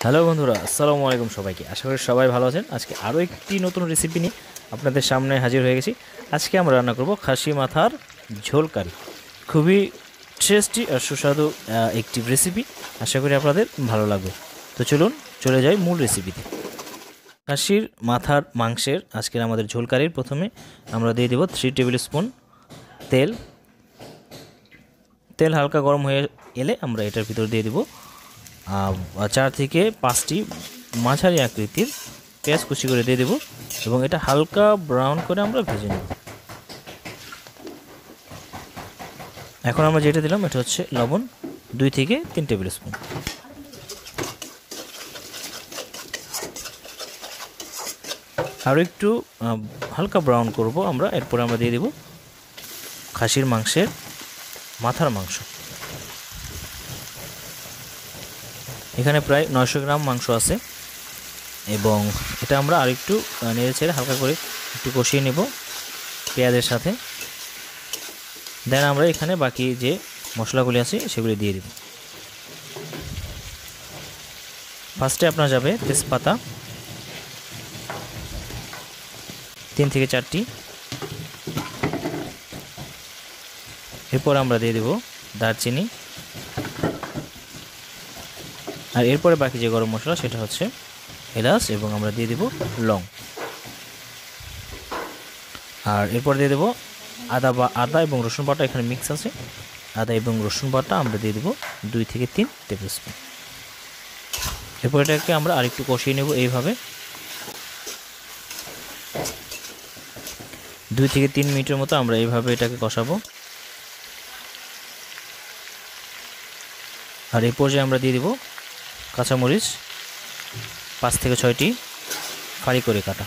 Hello বন্ধুরা, আসসালামু আলাইকুম সবাইকে। আশা করি সবাই ভালো আছেন। আজকে আরও একটি নতুন রেসিপি নিয়ে আপনাদের সামনে হাজির হয়ে গেছি। আজকে আমরা রান্না করব খাসি মাথার ঝোল কারি। খুবই টেস্টি আর সুস্বাদু একটি রেসিপি। আশা করি আপনাদের ভালো লাগবে। তো চলুন চলে যাই মূল রেসিপিতে। খাসির মাথার মাংসের আজকের আমাদের ঝোল কারির প্রথমে আমরা দিয়ে দেব 3 টেবিল স্পুন তেল। তেল হালকা গরম হয়ে এলে আমরা এটার ভিতর দিয়ে দেব 4 থেকে 5টি মাঝারি আকৃতির পেঁয়াজ কুচি করে দিয়ে দেব এবং এটা হালকা ব্রাউন করে আমরা ভেজে নেব। এখন আমরা যেটা দিলাম এটা হচ্ছে লবণ 2 থেকে 3 টেবিল স্পুন। আরও একটু হালকা ব্রাউন করব আমরা। এরপর আমরা দিয়ে দেব খাসির মাংসের মাথার মাংস। এখানে প্রায় 900 গ্রাম মাংস আছে এবং এটা আমরা আরেকটু নেড়ে ছেড়ে হালকা করে একটু কষিয়ে নেব পেঁয়াজের সাথে। দেন আমরা এখানে বাকি যে মশলাগুলি আছে সেগুলি দিয়ে দেব। ফার্স্টে আপনার যাবে তেজপাতা 3 থেকে 4টি। এরপর আমরা দিয়ে দেব দারচিনি, আর এরপরে বাকি যে গরম মশলা সেটা হচ্ছে এলাচ এবং আমরা দিয়ে দেব লং। আর এরপর দিয়ে দেব আদা এবং রসুন বাটা। এখানে মিক্স আছে আদা এবং রসুন বাটা। আমরা দিয়ে দেব 2 থেকে 3 টেবিল স্পুন। এরপর এটাকে আমরা আরেকটু কষিয়ে নেব এইভাবে 2 থেকে 3 মিনিটের মতো আমরা এইভাবে এটাকে কষাবো। আর এই পর্যায়ে আমরা দিয়ে দেব কাঁচামরিচ 5 থেকে 6টি ফালি করে কাটা।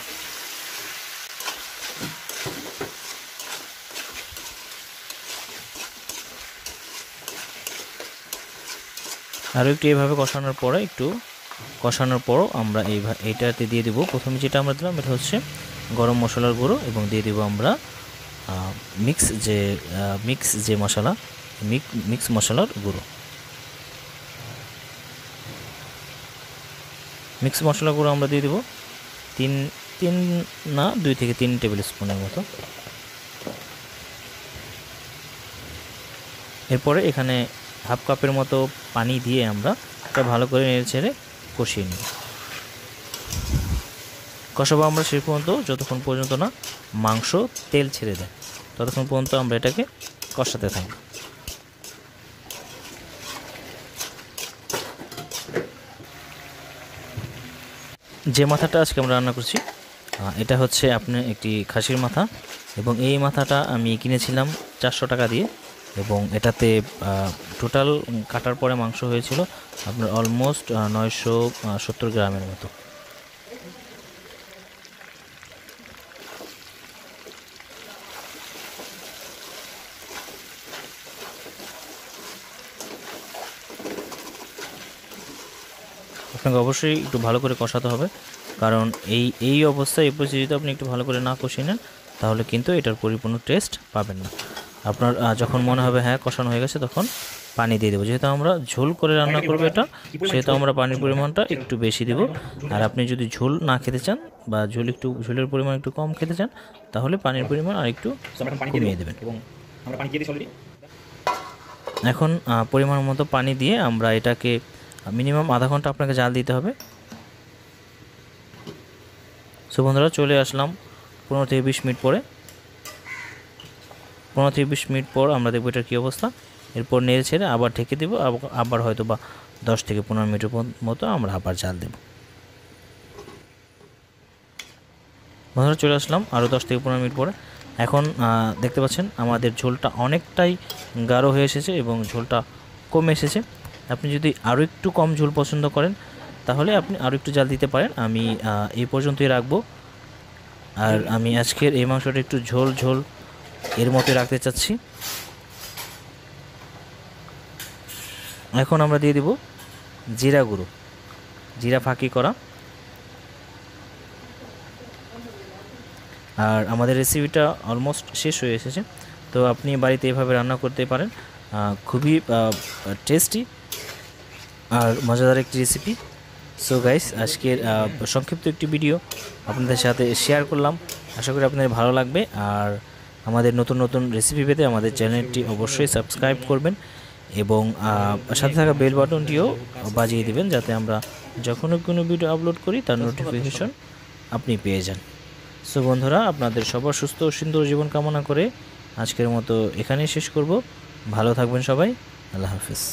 আরও একটু এইভাবে কষানোর পরও আমরা এইটাতে দিয়ে দেব প্রথমে যেটা আমরা দিলাম এটা হচ্ছে গরম মশলার গুঁড়ো এবং দিয়ে দেব আমরা মিক্স মশলার গুঁড়ো। মিক্স মশলা গুঁড়ো আমরা দিয়ে দেব 2 থেকে 3 টেবিল স্পুনের মতো। এরপরে এখানে হাফ কাপের মতো পানি দিয়ে আমরা এটা ভালো করে নেড়ে ছেড়ে কষিয়ে নিই। কষাবো আমরা সেই পর্যন্ত যতক্ষণ পর্যন্ত না মাংস তেল ছেড়ে দেয়, ততক্ষণ পর্যন্ত আমরা এটাকে কষাতে থাকি। যে মাথাটা আজকে আমরা রান্না করছি এটা হচ্ছে আপনার একটি খাসির মাথা এবং এই মাথাটা আমি কিনেছিলাম 400 টাকা দিয়ে এবং এটাতে টোটাল কাটার পরে মাংস হয়েছিল আপনার অলমোস্ট 970 গ্রামের মতো। আপনাকে অবশ্যই একটু ভালো করে কষাতে হবে, কারণ এই অবস্থায় এই পরিস্থিতিতে আপনি একটু ভালো করে না কষিয়ে নেন তাহলে কিন্তু এটার পরিপূর্ণ টেস্ট পাবেন না। আপনার যখন মনে হবে হ্যাঁ কষানো হয়ে গেছে তখন পানি দিয়ে দেবো। যেহেতু আমরা ঝোল করে রান্না করবো এটা, সেহেতু আমরা পানির পরিমাণটা একটু বেশি দেবো। আর আপনি যদি ঝোল না খেতে চান বা ঝোলের পরিমাণ একটু কম খেতে চান তাহলে পানির পরিমাণ আর একটু কমিয়ে দেবেন। এখন পরিমাণ মতো পানি দিয়ে আমরা এটাকে মিনিমাম আধা ঘন্টা আপনাকে জাল দিতে হবে। সো বন্ধুরা, চলে আসলাম 15 থেকে 20 মিনিট পরে। 15 থেকে 20 মিনিট পর আমরা দেখব এটার কী অবস্থা। এরপর নেড়ে ছেড়ে আবার ঢেকে দেবো, আবার হয়তো বা 10 থেকে 15 মিনিটের মতো আমরা আবার জাল দেব। বন্ধুরা, চলে আসলাম আরও 10 থেকে 15 মিনিট পরে। এখন দেখতে পাচ্ছেন আমাদের ঝোলটা অনেকটাই গাঢ় হয়ে এসেছে এবং ঝোলটা কমে এসেছে। আপনি যদি আরও একটু কম ঝোল পছন্দ করেন তাহলে আপনি আরও একটু জাল দিতে পারেন। আমি এই পর্যন্তই রাখবো। আর আমি আজকের এই মাংসটা একটু ঝোল এর মতোই রাখতে চাচ্ছি। এখন আমরা দিয়ে দেব জিরা গুঁড়ো, জিরা ফাঁকি করা। আর আমাদের রেসিপিটা অলমোস্ট শেষ হয়ে এসেছে, তো আপনি বাড়িতে এভাবে রান্না করতে পারেন। খুবই টেস্টি আর মজাদার একটি রেসিপি। সো গাইস, আজকের সংক্ষিপ্ত একটি ভিডিও আপনাদের সাথে শেয়ার করলাম। আশা করি আপনাদের ভালো লাগবে। আর আমাদের নতুন নতুন রেসিপি পেতে আমাদের চ্যানেলটি অবশ্যই সাবস্ক্রাইব করবেন এবং সাথে থাকা বেল বাটনটিও বাজিয়ে দিবেন, যাতে আমরা যখন কোনো ভিডিও আপলোড করি তার নোটিফিকেশন আপনি পেয়ে যান। সো বন্ধুরা, আপনাদের সবার সুস্থ ও সুন্দর জীবন কামনা করে আজকের মতো এখানেই শেষ করব। ভালো থাকবেন সবাই। আল্লাহ হাফেজ।